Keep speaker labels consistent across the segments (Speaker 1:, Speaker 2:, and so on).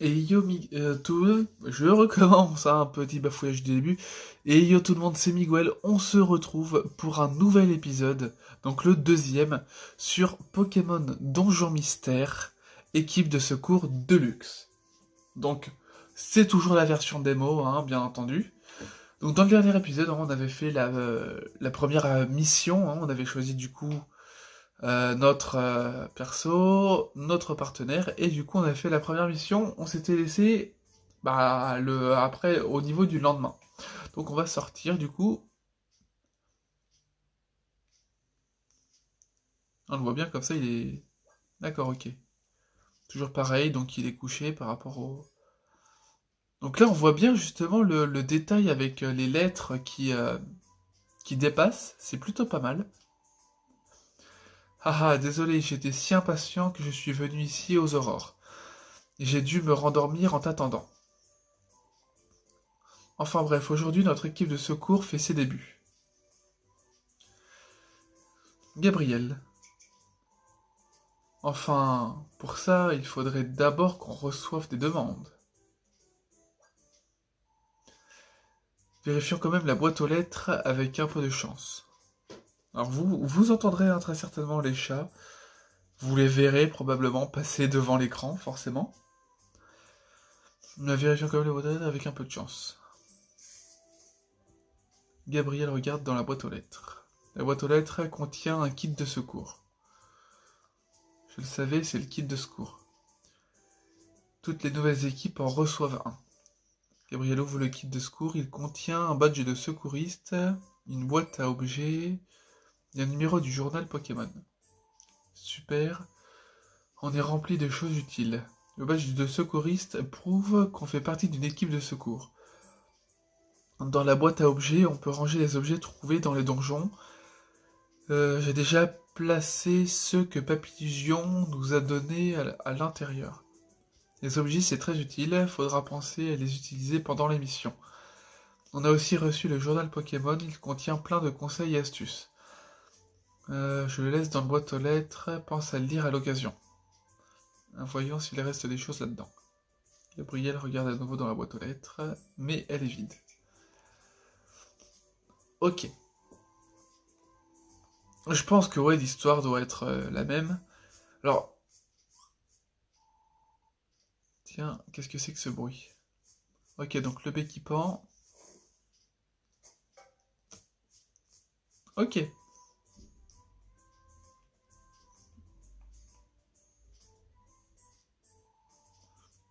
Speaker 1: Et yo, tout, je recommence un petit bafouillage du début. Et yo tout le monde, c'est Miguel. On se retrouve pour un nouvel épisode, donc le deuxième, sur Pokémon Donjon Mystère, équipe de secours Deluxe. Donc, c'est toujours la version démo, hein, bien entendu. Donc, dans le dernier épisode, on avait fait la première mission, hein, on avait choisi du coup notre perso, notre partenaire, et du coup on a fait la première mission, on s'était laissé après au niveau du lendemain. Donc on va sortir du coup, on le voit bien comme ça, il est... D'accord, ok. Toujours pareil, donc il est couché par rapport au... Donc là on voit bien justement le détail avec les lettres qui dépassent, c'est plutôt pas mal. Ah ah, désolé, j'étais si impatient que je suis venu ici aux aurores. J'ai dû me rendormir en t'attendant. Enfin bref, aujourd'hui notre équipe de secours fait ses débuts. Gabriel. Enfin, pour ça, il faudrait d'abord qu'on reçoive des demandes. Vérifions quand même la boîte aux lettres avec un peu de chance. Alors vous entendrez très certainement les chats. Vous les verrez probablement passer devant l'écran, forcément. Mais vérifions quand même la boîte aux lettres avec un peu de chance. Gabriel regarde dans la boîte aux lettres. La boîte aux lettres contient un kit de secours. Je le savais, c'est le kit de secours. Toutes les nouvelles équipes en reçoivent un. Gabriel ouvre le kit de secours, il contient un badge de secouriste, une boîte à objets et un numéro du journal Pokémon. Super, on est rempli de choses utiles. Le badge de secouriste prouve qu'on fait partie d'une équipe de secours. Dans la boîte à objets, on peut ranger les objets trouvés dans les donjons. J'ai déjà placé ceux que Papillusion nous a donnés à l'intérieur. Les objets, c'est très utile, faudra penser à les utiliser pendant les missions. On a aussi reçu le journal Pokémon, il contient plein de conseils et astuces. Je le laisse dans la boîte aux lettres, pense à le lire à l'occasion. Voyons s'il reste des choses là-dedans. Gabriel regarde à nouveau dans la boîte aux lettres, mais elle est vide. Ok. Je pense que ouais, l'histoire doit être la même. Alors, tiens, qu'est-ce que c'est que ce bruit? Ok, donc le bec qui pend. Ok.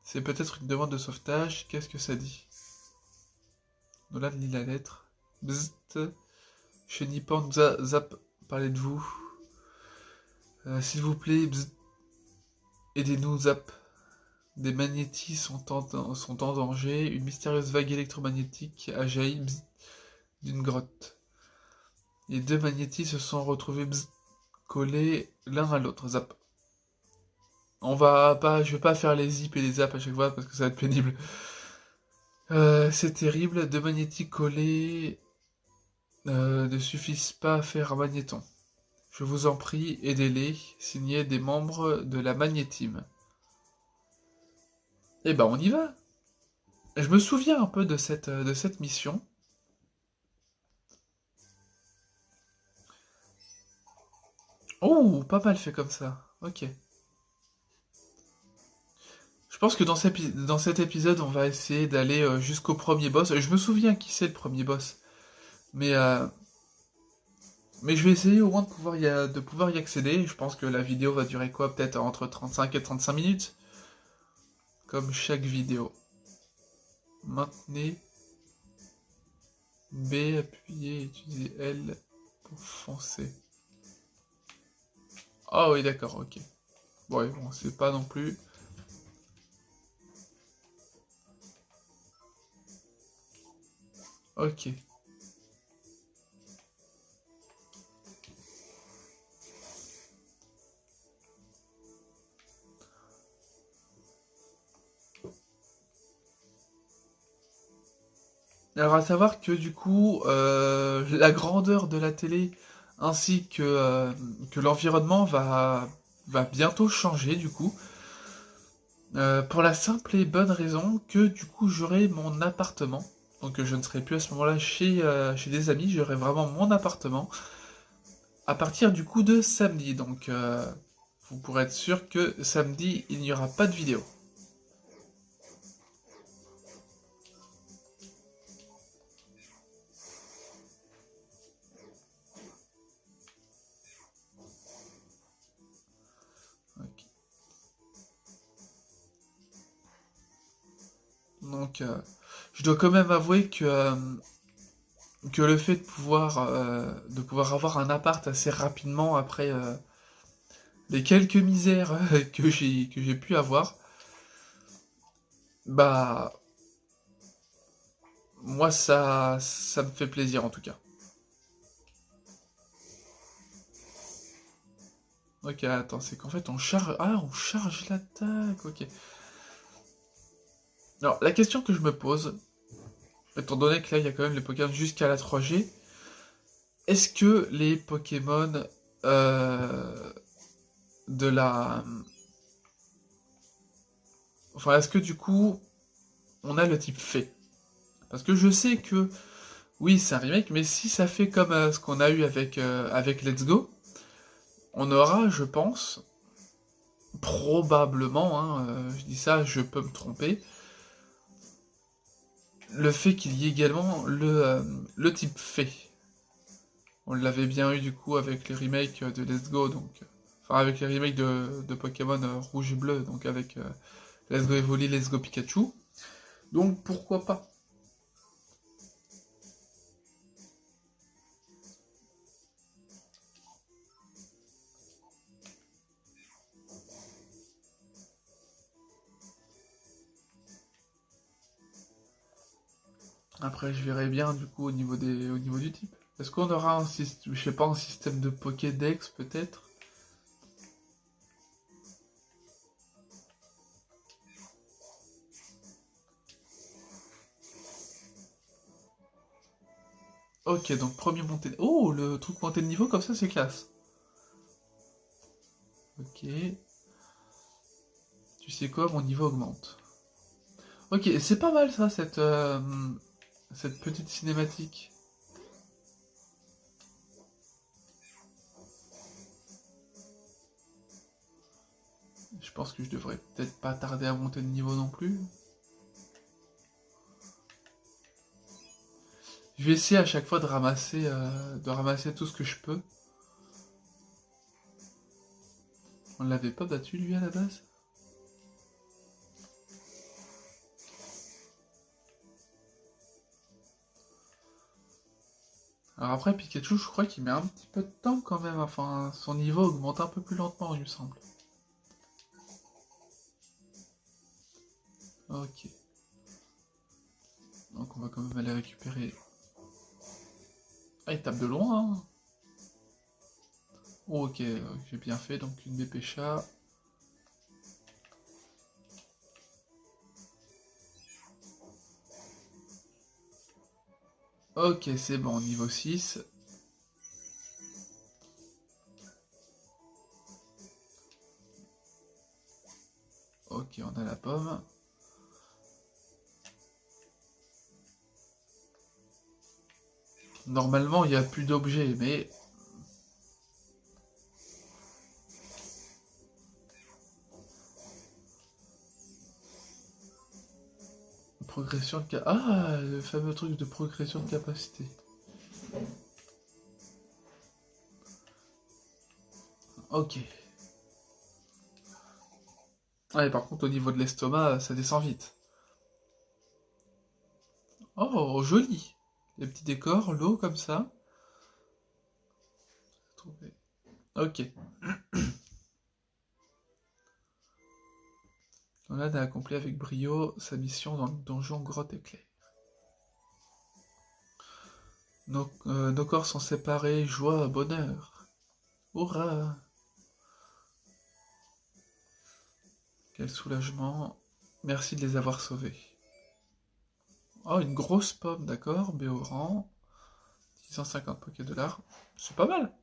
Speaker 1: C'est peut-être une demande de sauvetage. Qu'est-ce que ça dit? Nolan lit la lettre. Bzzt. Chenipan zap, parlez de vous. S'il vous plaît, bzzt. Aidez-nous, zap. Des magnétis sont en danger. Une mystérieuse vague électromagnétique a jailli d'une grotte. Les deux magnétis se sont retrouvés collés l'un à l'autre. Zap. Je vais pas faire les zips et les zaps à chaque fois parce que ça va être pénible. C'est terrible. Deux magnétis collés ne suffisent pas à faire un magnéton. Je vous en prie, aidez-les. Signé des membres de la magnétime. Eh ben, on y va. Je me souviens un peu de cette mission. Oh, pas mal fait comme ça. Ok. Je pense que dans cet épisode, on va essayer d'aller jusqu'au premier boss. Je me souviens qui c'est le premier boss. Mais, euh, mais je vais essayer au moins de pouvoir y accéder. Je pense que la vidéo va durer quoi? Peut-être entre 35 et 35 minutes. Comme chaque vidéo. Maintenez B, appuyez, utilisez L pour foncer. Ah oui, d'accord, ok. Ouais, bon, c'est pas non plus... Ok. Alors à savoir que du coup, la grandeur de la télé ainsi que l'environnement va bientôt changer du coup. Pour la simple et bonne raison que du coup j'aurai mon appartement. Donc je ne serai plus à ce moment-là chez des amis, j'aurai vraiment mon appartement à partir du coup de samedi. Donc vous pourrez être sûr que samedi il n'y aura pas de vidéo. Ok. Donc je dois quand même avouer que le fait de pouvoir avoir un appart assez rapidement après les quelques misères que j'ai pu avoir, bah moi ça me fait plaisir en tout cas. Ok, attends, c'est qu'en fait on charge l'attaque, ok. Alors la question que je me pose, étant donné que là il y a quand même les Pokémon jusqu'à la 3G, est-ce que les Pokémon euh, de la... Enfin, est-ce que du coup on a le type fée? Parce que je sais que oui, c'est un remake, mais si ça fait comme ce qu'on a eu avec Let's Go, on aura, je pense, probablement, hein, je dis ça, je peux me tromper, le fait qu'il y ait également le type fée. On l'avait bien eu du coup avec les remakes de Let's Go, donc enfin avec les remakes de Pokémon Rouge et Bleu, donc avec Let's Go Evoli, Let's Go Pikachu. Donc pourquoi pas? Après je verrai bien du coup au niveau du type. Est-ce qu'on aura un système, je sais pas, un système de Pokédex peut-être? Ok, donc premier montée. Oh, le truc monté de niveau comme ça, c'est classe. Ok. Tu sais quoi, mon niveau augmente. Ok, c'est pas mal ça, cette petite cinématique. Je pense que je devrais peut-être pas tarder à monter de niveau non plus. Je vais essayer à chaque fois de ramasser tout ce que je peux. On l'avait pas battu lui à la base? Alors après, Pikachu, je crois qu'il met un petit peu de temps quand même. Enfin, son niveau augmente un peu plus lentement, il me semble. Ok. Donc on va quand même aller récupérer. Ah, il tape de loin, hein. Oh, ok, j'ai bien fait. Donc une dépêcha. Ok, c'est bon, niveau 6. Ok, on a la pomme. Normalement, il n'y a plus d'objets, mais... Progression de... Ah, le fameux truc de progression de capacité. Ok. Ouais, par contre, au niveau de l'estomac, ça descend vite. Oh, joli. Les petits décors, l'eau comme ça. Ok. Nolan a accompli avec brio sa mission dans le donjon grotte éclair. Nos corps sont séparés, joie, bonheur. Hurrah! Quel soulagement. Merci de les avoir sauvés. Oh, une grosse pomme, d'accord. Béoran. 650 $. C'est pas mal.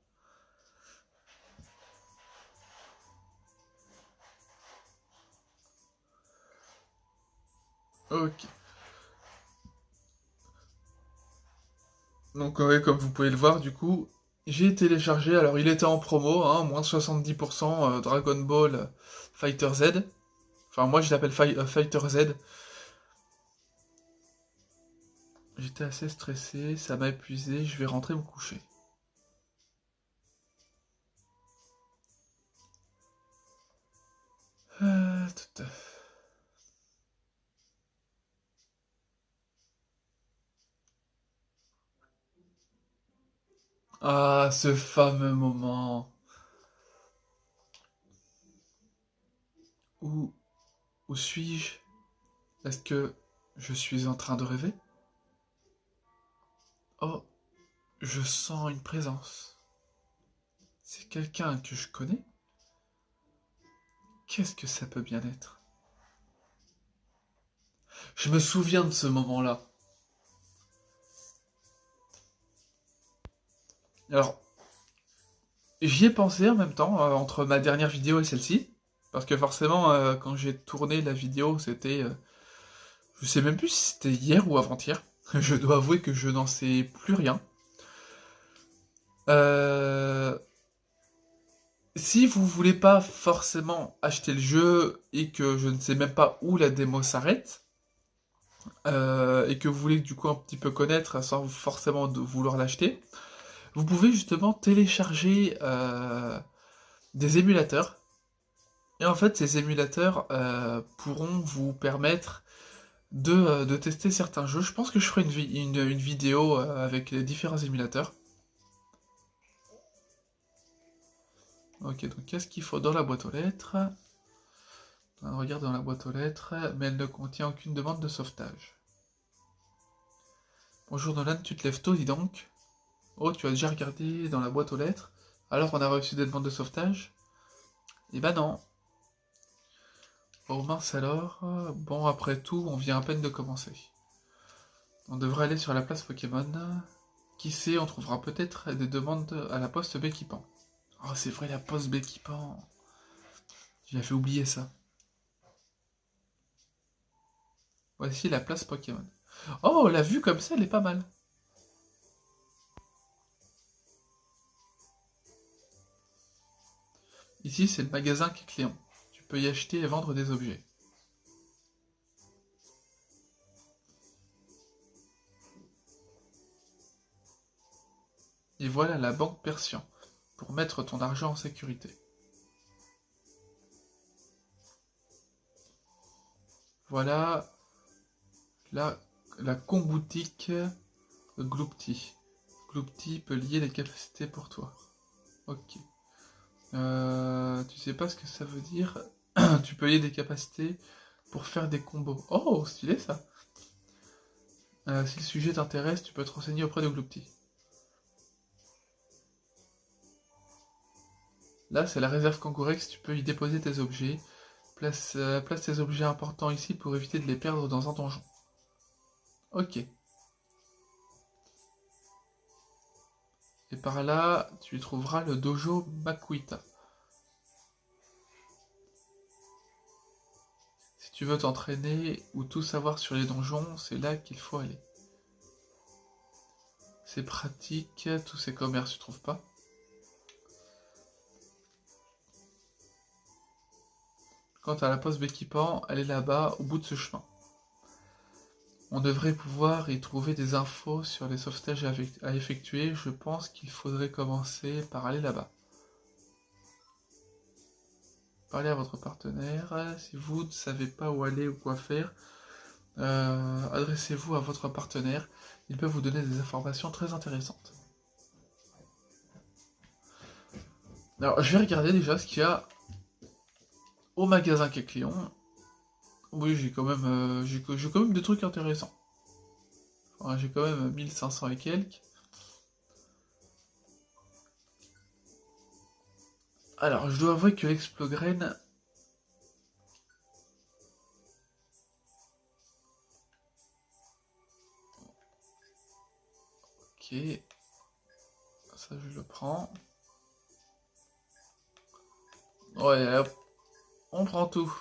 Speaker 1: Ok. Donc ouais, comme vous pouvez le voir, du coup, j'ai téléchargé, alors il était en promo, hein, moins de 70% Dragon Ball Fighter Z. Enfin moi je l'appelle Fighter Z. J'étais assez stressé, ça m'a épuisé, je vais rentrer me coucher. Tout à fait. Ah, ce fameux moment où, où suis-je? Est-ce que je suis en train de rêver? Oh, je sens une présence. C'est quelqu'un que je connais? Qu'est-ce que ça peut bien être? Je me souviens de ce moment-là. Alors, j'y ai pensé en même temps, entre ma dernière vidéo et celle-ci. Parce que forcément, quand j'ai tourné la vidéo, c'était... je sais même plus si c'était hier ou avant-hier. Je dois avouer que je n'en sais plus rien. Euh, Si vous voulez pas forcément acheter le jeu et que je ne sais même pas où la démo s'arrête, et que vous voulez du coup un petit peu connaître sans forcément vouloir l'acheter, vous pouvez justement télécharger des émulateurs. Et en fait, ces émulateurs pourront vous permettre de tester certains jeux. Je pense que je ferai une vidéo avec les différents émulateurs. Ok, donc qu'est-ce qu'il faut dans la boîte aux lettres? On regarde dans la boîte aux lettres, mais elle ne contient aucune demande de sauvetage. Bonjour Nolan, tu te lèves tôt, dis donc. Oh, tu as déjà regardé dans la boîte aux lettres? Alors on a reçu des demandes de sauvetage? Eh ben non. Oh mince alors. Bon, après tout, on vient à peine de commencer. On devrait aller sur la place Pokémon. Qui sait, on trouvera peut-être des demandes à la poste Béquipan. Oh, c'est vrai, la poste Béquipan. J'avais oublié ça. Voici la place Pokémon. Oh, la vue comme ça, elle est pas mal. Ici, c'est le magasin qui est client. Tu peux y acheter et vendre des objets. Et voilà la banque Persian, pour mettre ton argent en sécurité. Voilà la, la boutique Gloopty. Gloopty peut lier les capacités pour toi. Ok. Tu sais pas ce que ça veut dire? Tu peux lier des capacités pour faire des combos. Oh, stylé ça. Si le sujet t'intéresse, tu peux te renseigner auprès de Gloopty. Là, c'est la réserve Kangourex, tu peux y déposer tes objets. Place tes objets importants ici pour éviter de les perdre dans un donjon. Ok. Et par là, tu y trouveras le dojo Makuita. Si tu veux t'entraîner ou tout savoir sur les donjons, c'est là qu'il faut aller. C'est pratique, tous ces commerces, tu trouves pas? Quant à la poste d'équipement, elle est là-bas, au bout de ce chemin. On devrait pouvoir y trouver des infos sur les sauvetages à effectuer. Je pense qu'il faudrait commencer par aller là-bas. Parlez à votre partenaire. Si vous ne savez pas où aller ou quoi faire, adressez-vous à votre partenaire. Il peut vous donner des informations très intéressantes. Alors, je vais regarder déjà ce qu'il y a au magasin Keklion. Oui, j'ai quand même des trucs intéressants. Enfin, j'ai quand même 1500 et quelques. Alors, je dois avouer que l'Explogrène... Ok, ça je le prends. Ouais, hop, on prend tout.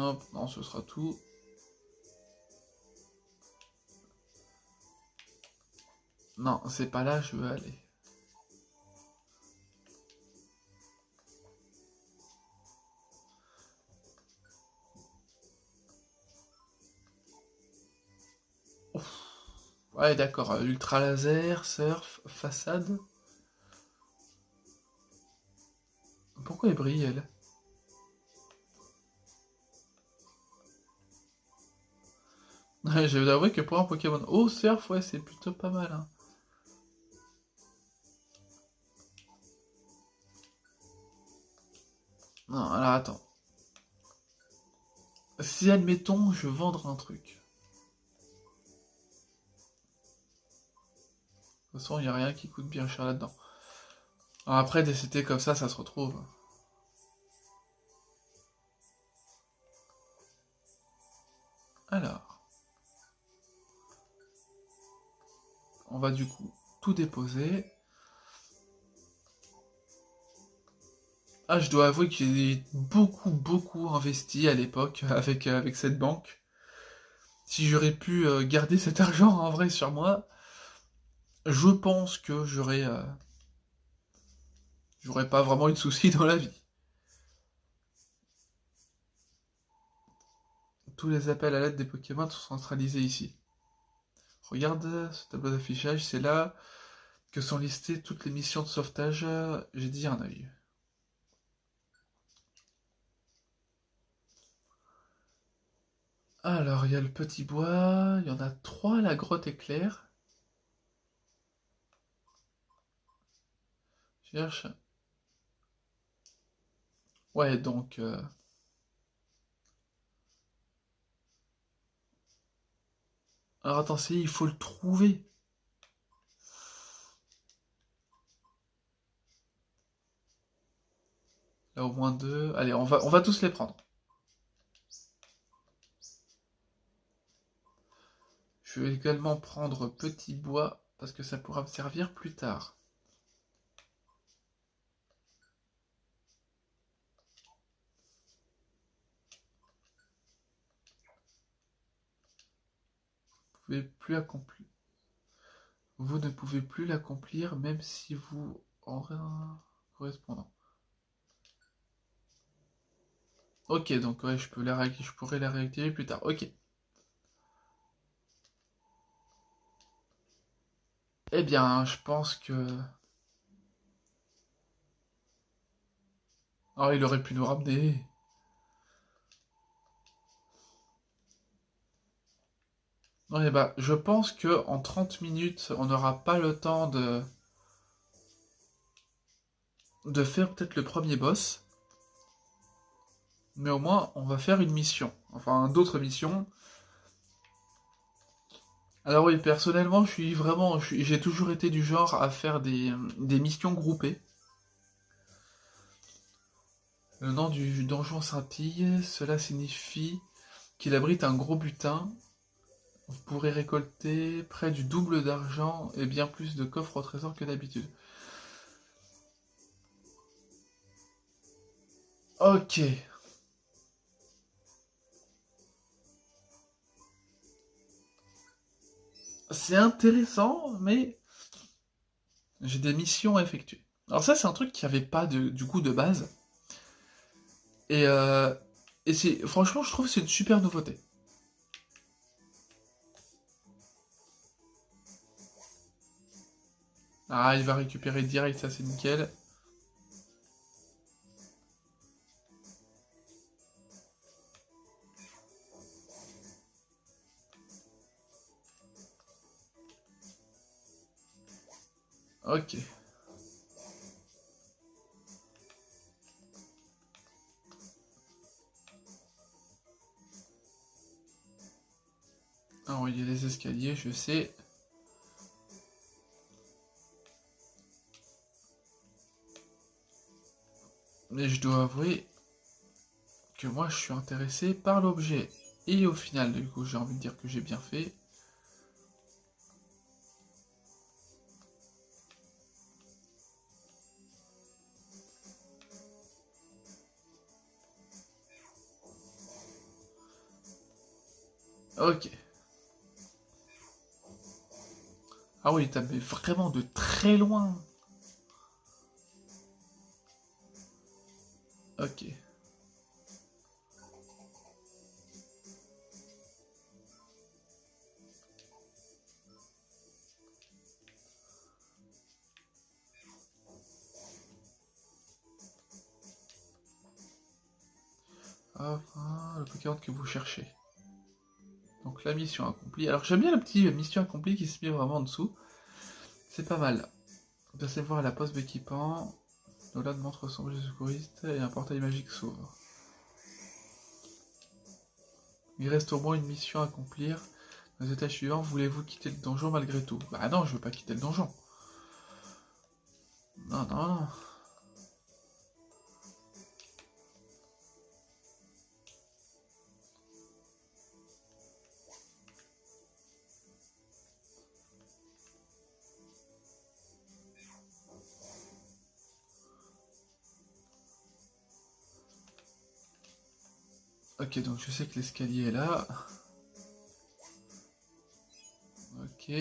Speaker 1: Hop, non, ce sera tout. Non, c'est pas là, je veux aller. Ouf. Ouais, d'accord. Ultra laser, surf, façade. Pourquoi elle brille, elle? Ouais, je vais avouer que pour un Pokémon oh surf, ouais, c'est plutôt pas mal, hein. Non, alors attends. Si, admettons, je veux vendre un truc. De toute façon, il n'y a rien qui coûte bien cher là-dedans. Alors après, des CT comme ça se retrouve. Alors, on va du coup tout déposer. Ah, je dois avouer que j'ai beaucoup investi à l'époque avec cette banque. Si j'aurais pu garder cet argent en vrai sur moi, je pense que j'aurais pas vraiment eu de soucis dans la vie. Tous les appels à l'aide des Pokémon sont centralisés ici. Regarde ce tableau d'affichage, c'est là que sont listées toutes les missions de sauvetage. J'ai dit un œil. Alors, il y a le petit bois, il y en a trois, la grotte éclair. Je cherche. Ouais, donc. Alors attends, il faut le trouver. Là, au moins deux. Allez, on va tous les prendre. Je vais également prendre petit bois parce que ça pourra me servir plus tard. Vous pouvez plus accomplir. Vous ne pouvez plus l'accomplir même si vous en correspondant. Ok, donc ouais, je pourrais la réactiver plus tard. Ok. Eh bien, je pense que... Oh, il aurait pu nous ramener. Ouais, bah, je pense que en 30 minutes, on n'aura pas le temps de faire peut-être le premier boss. Mais au moins, on va faire une mission. Enfin, d'autres missions. Alors oui, personnellement, j'ai toujours été du genre à faire des missions groupées. Le nom du donjon scintille, cela signifie qu'il abrite un gros butin. Vous pourrez récolter près du double d'argent et bien plus de coffres au trésor que d'habitude. Ok. C'est intéressant, mais j'ai des missions à effectuer. Alors ça, c'est un truc qui avait pas du coup de base. Et, euh, et franchement, je trouve que c'est une super nouveauté. Ah, il va récupérer direct, ça c'est nickel. Ok. Alors, il y a les escaliers, je sais. Mais je dois avouer que moi, je suis intéressé par l'objet. Et au final, du coup, j'ai envie de dire que j'ai bien fait. Ok. Ah oui, t'as mais vraiment de très loin. Ok. Hop, hein, le Pokémon que vous cherchez. Donc la mission accomplie. Alors j'aime bien la petite mission accomplie qui se met vraiment en dessous. C'est pas mal. Passez voir à la poste d'équipement. Au-delà de montre son objet secouriste et un portail magique s'ouvre. Il reste au moins une mission à accomplir. Dans les étages suivants, voulez-vous quitter le donjon malgré tout? Bah non, je veux pas quitter le donjon. Non, non, non. Ok, donc je sais que l'escalier est là. Ok.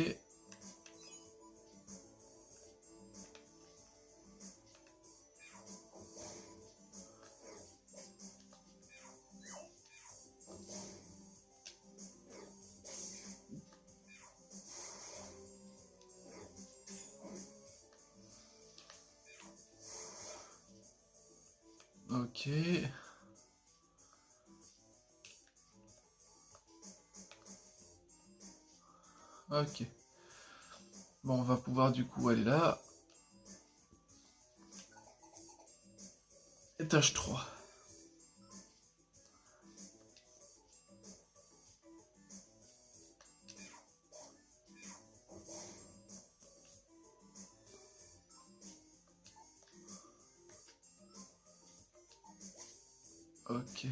Speaker 1: Ok. Ok. Bon, on va pouvoir du coup aller là. Étage 3. Ok.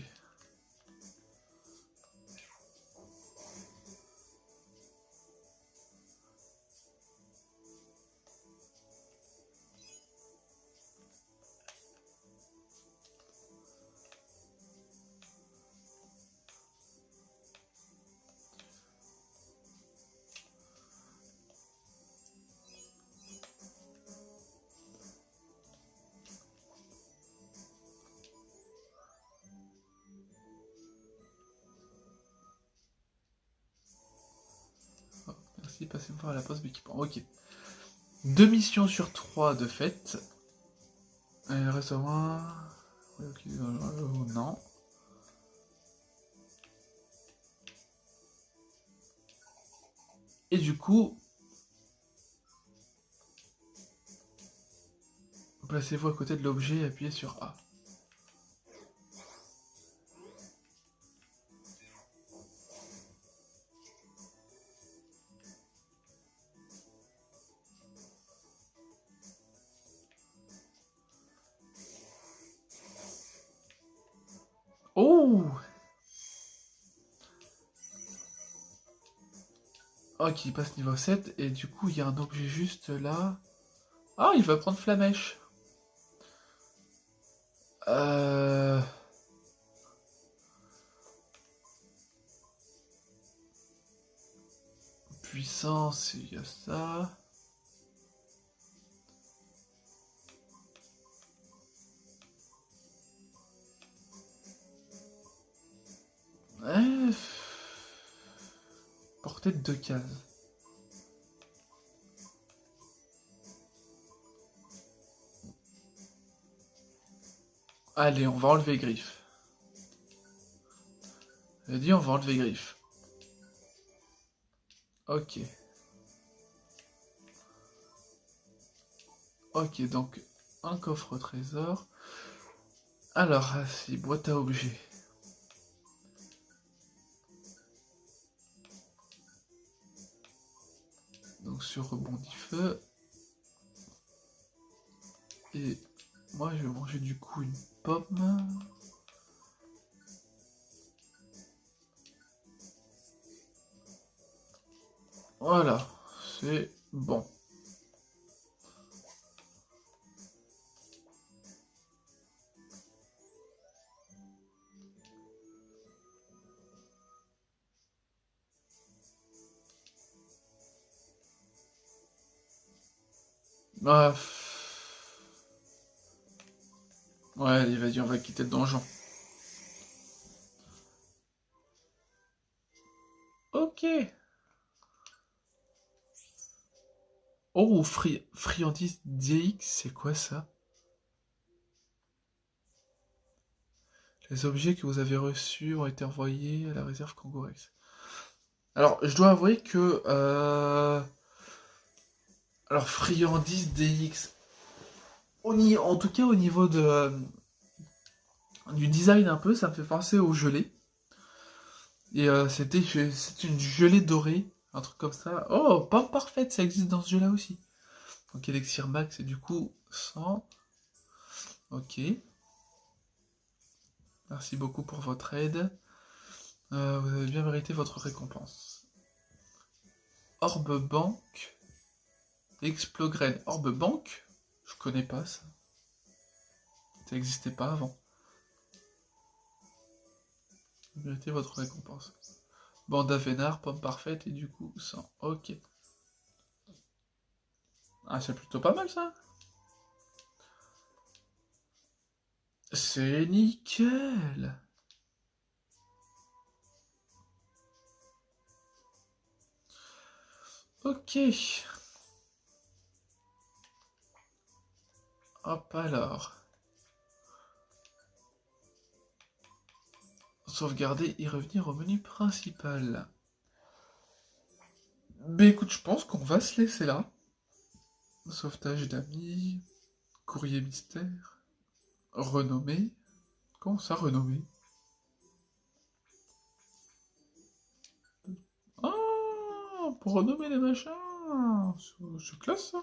Speaker 1: Oh, merci, passez me voir à la poste d'équipement. Ok. 2 missions sur 3 de fait. Il reste au moins... Ouais, ok, non. Et du coup, placez-vous à côté de l'objet et appuyez sur A. Oh! Ok, il passe niveau 7 et du coup, il y a un objet juste là. Ah, il va prendre Flamèche. Euh... Puissance, il y a ça. Ouais. Portée de 2 cases. Allez, on va enlever Griffe. J'ai dit on va enlever Griffe. Ok. Ok, donc un coffre au trésor. Alors, c'est boîte à objets. Donc sur rebondit feu. Et moi je vais manger du coup une pomme. Voilà, c'est bon. Ah, ouais, allez, vas-y, on va quitter le donjon. Ok. Oh, friandise DX, c'est quoi ça? Les objets que vous avez reçus ont été envoyés à la réserve Kangourex. Alors, je dois avouer que... Alors, friandise DX... En tout cas, au niveau du design un peu, ça me fait penser au gelé. Et c'est une gelée dorée, un truc comme ça. Oh, pomme parfaite, ça existe dans ce jeu-là aussi. Donc Elixir Max, et du coup 100. Ok. Merci beaucoup pour votre aide. Vous avez bien mérité votre récompense. Orbe Banque. Explograine. Orbe Banque? Je connais pas ça. Ça n'existait pas avant. Vous méritez votre récompense. Bande à Vénard, pomme parfaite, et du coup 100. Ok. Ah, c'est plutôt pas mal ça. C'est nickel. Ok. Hop alors. Sauvegarder et revenir au menu principal. Ben écoute, je pense qu'on va se laisser là. Sauvetage d'amis, courrier mystère, renommée. Comment ça, renommée? Ah, pour renommer les machins. C'est classe ça.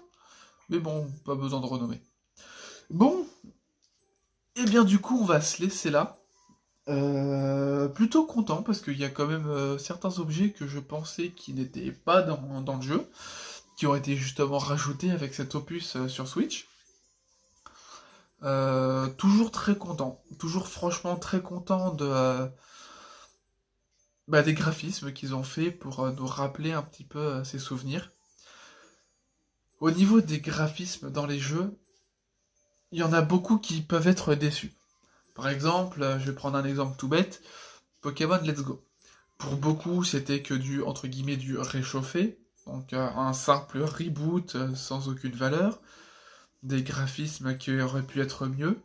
Speaker 1: Mais bon, pas besoin de renommer. Bon, et bien du coup, on va se laisser là. Plutôt content parce qu'il y a quand même certains objets que je pensais qui n'étaient pas dans le jeu, qui ont été justement rajoutés avec cet opus sur Switch. Toujours très content, toujours franchement très content des graphismes qu'ils ont fait pour nous rappeler un petit peu ces souvenirs. Au niveau des graphismes dans les jeux, il y en a beaucoup qui peuvent être déçus. Par exemple, je vais prendre un exemple tout bête, Pokémon Let's Go. Pour beaucoup, c'était que du, entre guillemets, du réchauffé, donc un simple reboot sans aucune valeur, des graphismes qui auraient pu être mieux,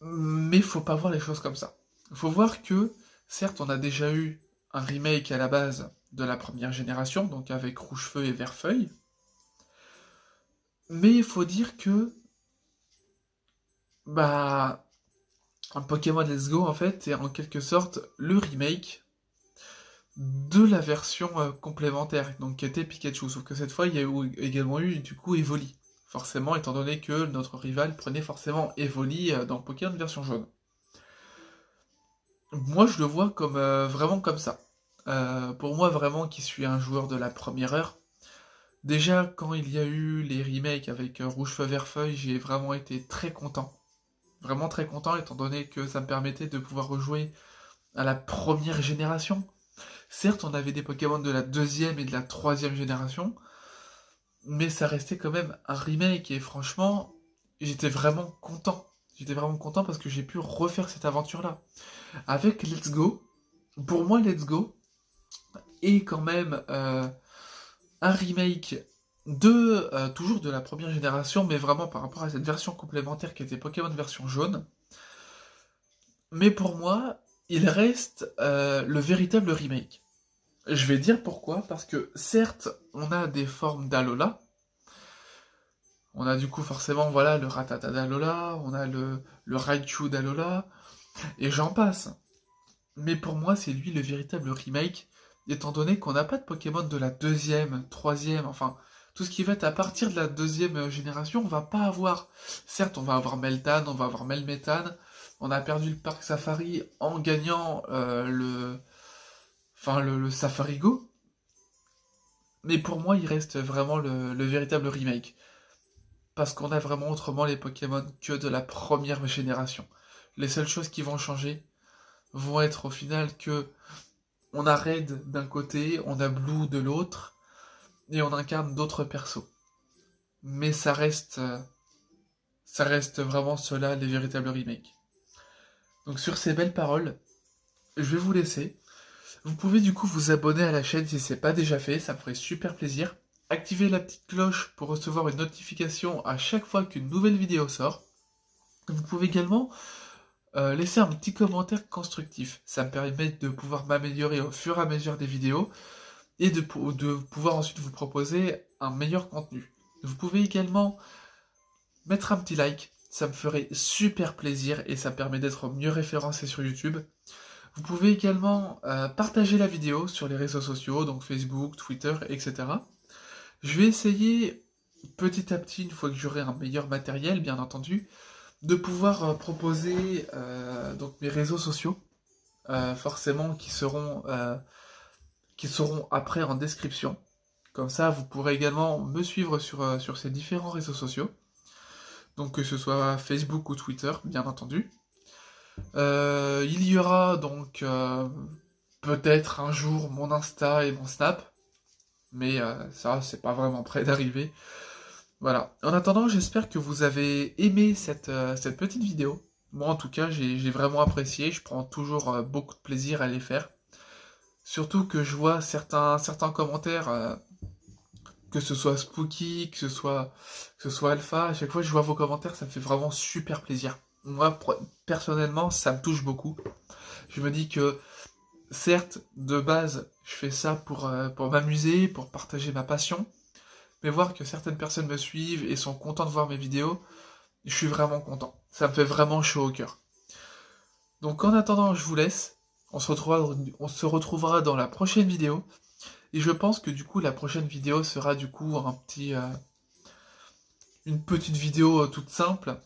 Speaker 1: mais faut pas voir les choses comme ça. Faut voir que, certes, on a déjà eu un remake à la base de la première génération, donc avec Rouge-Feu et Vert-Feuille, mais il faut dire que, bah, un Pokémon Let's Go, en fait, est en quelque sorte le remake de la version complémentaire, donc qui était Pikachu, sauf que cette fois, il y a également eu, du coup, Evoli. Forcément, étant donné que notre rival prenait forcément Evoli dans Pokémon version jaune. Moi, je le vois comme vraiment comme ça. Pour moi, vraiment, qui suis un joueur de la première heure, déjà, quand il y a eu les remakes avec Rouge Feu Vert Feuille, j'ai vraiment été très content. Vraiment très content, étant donné que ça me permettait de pouvoir rejouer à la première génération. Certes, on avait des Pokémon de la deuxième et de la troisième génération, mais ça restait quand même un remake, et franchement, j'étais vraiment content. J'étais vraiment content parce que j'ai pu refaire cette aventure-là. Avec Let's Go, pour moi, Let's Go est quand même un remake toujours de la première génération, mais vraiment par rapport à cette version complémentaire qui était Pokémon version jaune. Mais pour moi, il reste le véritable remake. Je vais dire pourquoi, parce que certes, on a des formes d'Alola. On a du coup forcément voilà le Rattata d'Alola, on a le Raichu d'Alola, et j'en passe. Mais pour moi, c'est lui le véritable remake, étant donné qu'on n'a pas de Pokémon de la deuxième, troisième, enfin, tout ce qui va être à partir de la deuxième génération, on va pas avoir. Certes, on va avoir Meltan, on va avoir Melmetan, on a perdu le parc Safari en gagnant le Safari Go, mais pour moi, il reste vraiment le véritable remake. Parce qu'on a vraiment autrement les Pokémon que de la première génération. Les seules choses qui vont changer vont être au final que on a Red d'un côté, on a Blue de l'autre, et on incarne d'autres persos. mais ça reste vraiment ceux-là les véritables remakes. Donc sur ces belles paroles, je vais vous laisser. Vous pouvez du coup vous abonner à la chaîne si c'est pas déjà fait, ça me ferait super plaisir. Activez la petite cloche pour recevoir une notification à chaque fois qu'une nouvelle vidéo sort. Vous pouvez également laisser un petit commentaire constructif. Ça me permet de pouvoir m'améliorer au fur et à mesure des vidéos et de pouvoir ensuite vous proposer un meilleur contenu. Vous pouvez également mettre un petit like, ça me ferait super plaisir et ça permet d'être mieux référencé sur YouTube. Vous pouvez également partager la vidéo sur les réseaux sociaux, donc Facebook, Twitter, etc. Je vais essayer petit à petit, une fois que j'aurai un meilleur matériel, bien entendu, de pouvoir proposer donc mes réseaux sociaux, forcément qui seront après en description. Comme ça, vous pourrez également me suivre sur ces différents réseaux sociaux. Donc que ce soit Facebook ou Twitter, bien entendu. Il y aura donc peut-être un jour mon Insta et mon Snap, mais ça, c'est pas vraiment près d'arriver. Voilà. En attendant, j'espère que vous avez aimé cette petite vidéo. Moi, en tout cas, j'ai vraiment apprécié. Je prends toujours beaucoup de plaisir à les faire. Surtout que je vois certains commentaires, que ce soit Spooky, que ce soit Alpha. À chaque fois que je vois vos commentaires, ça me fait vraiment super plaisir. Moi, personnellement, ça me touche beaucoup. Je me dis que, certes, de base, je fais ça pour m'amuser, pour partager ma passion. Mais voir que certaines personnes me suivent et sont contents de voir mes vidéos, je suis vraiment content. Ça me fait vraiment chaud au cœur. Donc en attendant, je vous laisse. On se retrouvera dans la prochaine vidéo. Et je pense que du coup, la prochaine vidéo sera du coup une petite vidéo toute simple,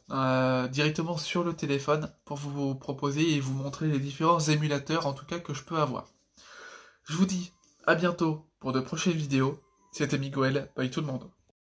Speaker 1: directement sur le téléphone, pour vous proposer et vous montrer les différents émulateurs, en tout cas, que je peux avoir. Je vous dis à bientôt pour de prochaines vidéos. C'était Miguel, bye tout le monde.